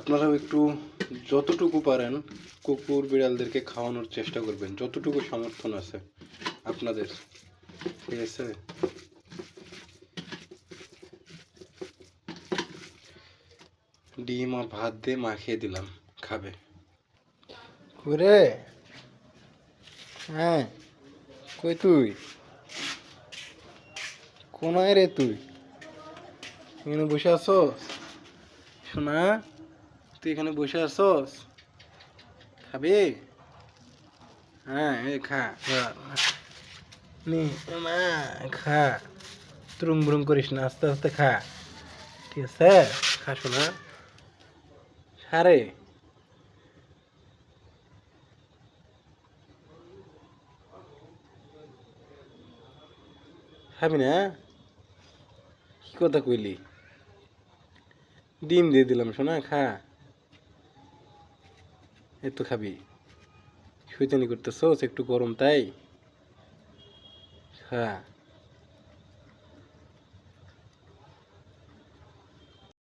আপনারাও একটু যতটুকু পারেন কুকুর বিড়ালদেরকে খাওয়ানোর চেষ্টা করবেন, যতটুকু সমর্থন আছে আপনাদের, ঠিক আছে? ডিম আর ভাত দিয়ে মাখিয়ে দিলাম, খাবে। ওরে হ্যাঁ, কই তুই? কোনায় রে তুই? এখানে বসে আছস? শোনা, তুই এখানে বসে আছস? খাবি? হ্যাঁ, এই খা নে মা, খা। ত্রুম ব্রুম করিস না, আস্তে আস্তে খা, ঠিক আছে? খা শোনা, খা রে। খাবি না? কি কথা কইলি? ডিম দিয়ে দিলাম শোনা, খা। এই তো খাবি? শয়তানি করতেছস, একটু গরম তাই? খা।